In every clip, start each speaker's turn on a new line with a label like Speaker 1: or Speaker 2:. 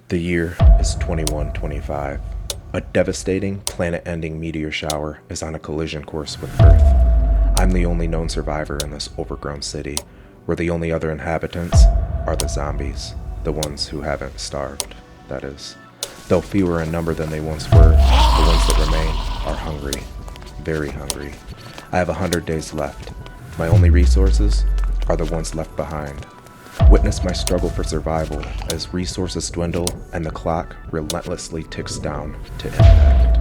Speaker 1: The year is 2125. A devastating, planet-ending meteor shower is on a collision course with Earth. I'm the only known survivor in this overgrown city, where the only other inhabitants are the zombies, the ones who haven't starved, that is. Though fewer in number than they once were, the ones that remain are hungry, very hungry. I have 100 days left. My only resources are the ones left behind. Witness my struggle for survival as resources dwindle and the clock relentlessly ticks down to impact.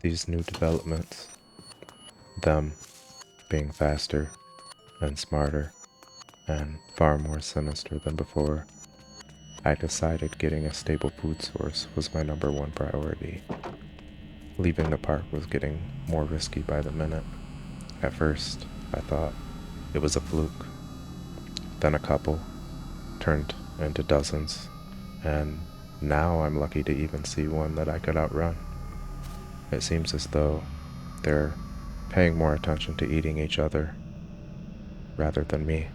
Speaker 1: These new developments, them being faster and smarter and far more sinister than before, I decided getting a stable food source was my number one priority. Leaving the park was getting more risky by the minute. At first, I thought it was a fluke. Then a couple turned into dozens, and now I'm lucky to even see one that I could outrun. It seems as though they're paying more attention to eating each other rather than me.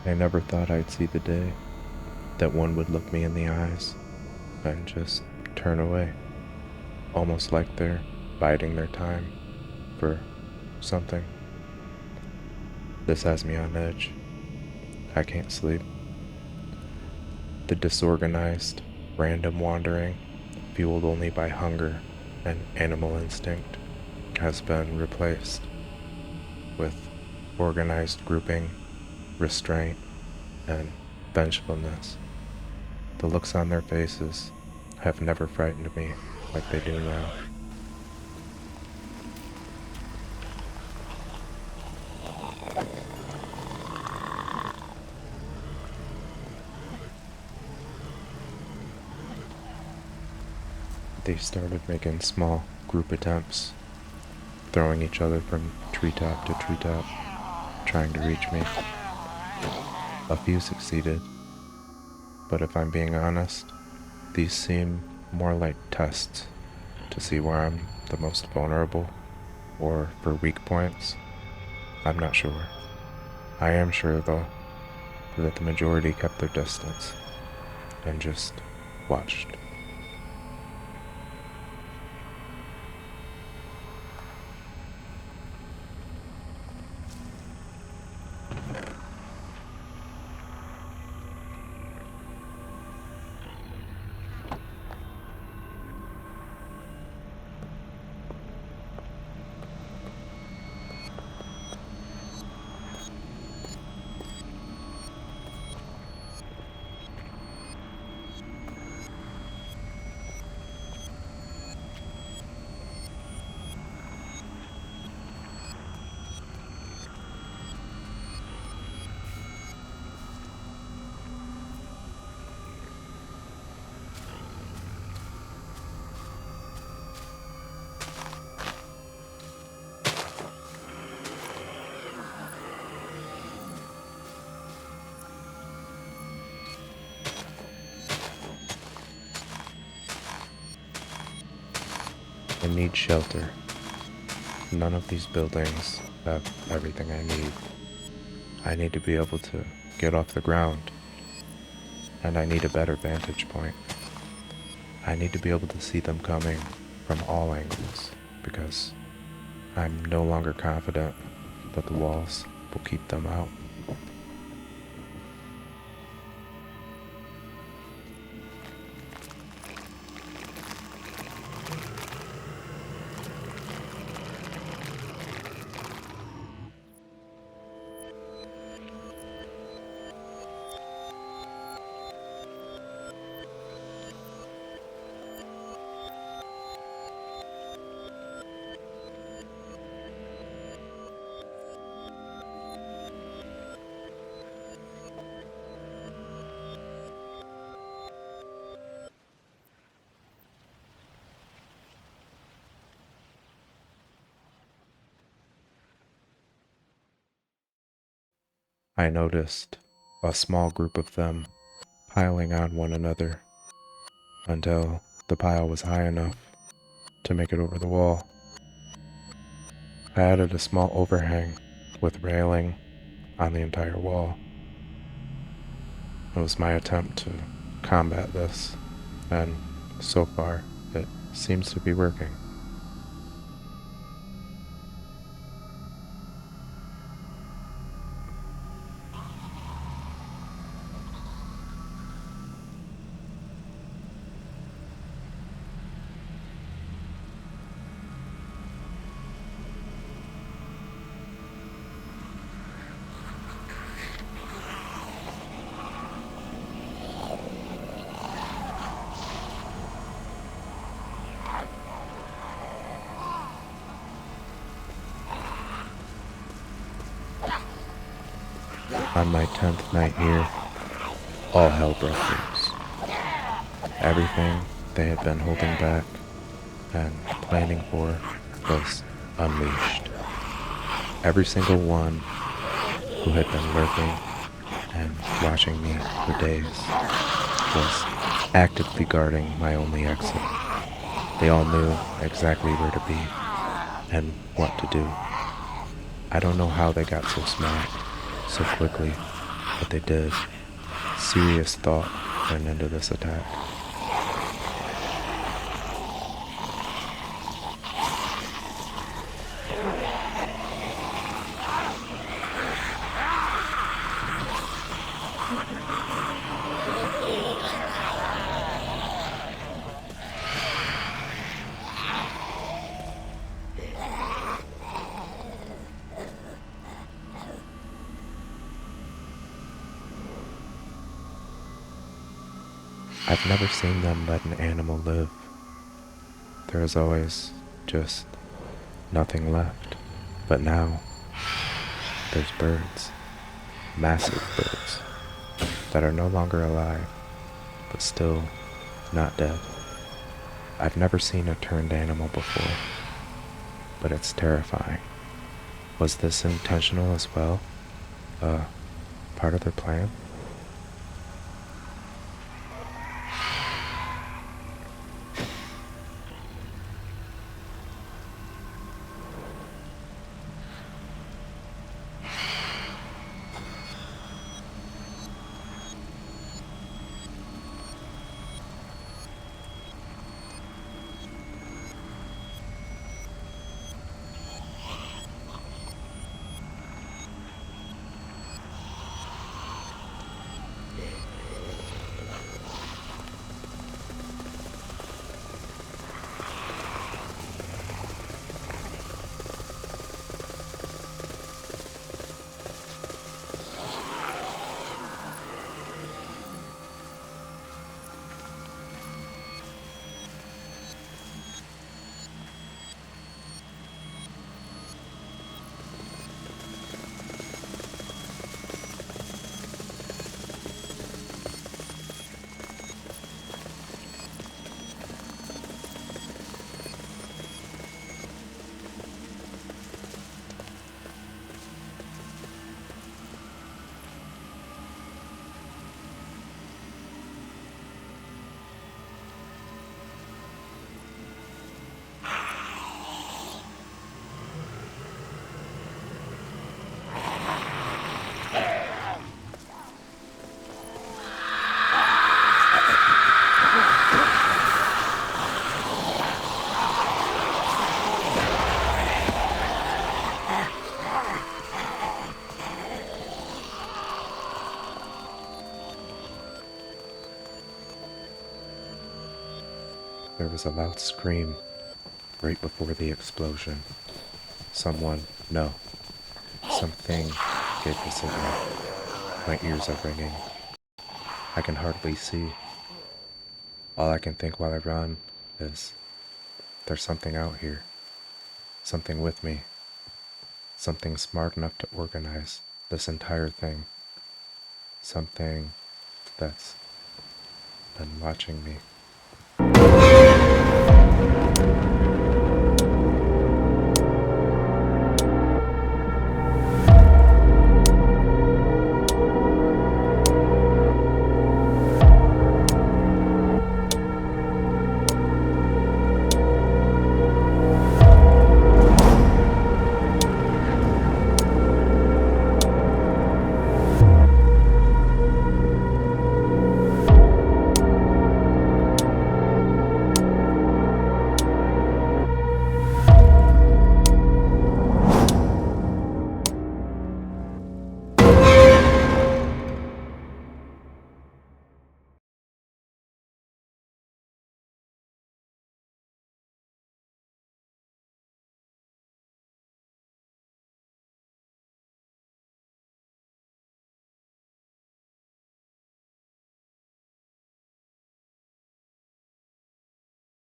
Speaker 1: I never thought I'd see the day that one would look me in the eyes and just turn away, almost like they're biding their time for something. This has me on edge. I can't sleep. The disorganized, random wandering, fueled only by hunger and animal instinct, has been replaced with organized grouping, restraint, and vengefulness. The looks on their faces have never frightened me like they do now. They started making small group attempts, throwing each other from treetop to treetop, trying to reach me. A few succeeded, but if I'm being honest, these seem more like tests to see where I'm the most vulnerable, or for weak points. I'm not sure. I am sure, though, that the majority kept their distance and just watched. I need shelter. None of these buildings have everything I need. I need to be able to get off the ground, and I need a better vantage point. I need to be able to see them coming from all angles, because I'm no longer confident that the walls will keep them out. I noticed a small group of them piling on one another until the pile was high enough to make it over the wall. I added a small overhang with railing on the entire wall. It was my attempt to combat this, and so far it seems to be working. On my 10th night here, all hell broke loose. Everything they had been holding back and planning for was unleashed. Every single one who had been lurking and watching me for days was actively guarding my only exit. They all knew exactly where to be and what to do. I don't know how they got so smart so quickly, but they did. Serious thought went into this attack. I've never seen them let an animal live. There is always just nothing left. But now, there's birds, massive birds, that are no longer alive, but still not dead. I've never seen a turned animal before, but it's terrifying. Was this intentional as well? Part of their plan? There was a loud scream right before the explosion. Someone, no, something gave the signal. My ears are ringing. I can hardly see. All I can think while I run is, there's something out here. Something with me. Something smart enough to organize this entire thing. Something that's been watching me.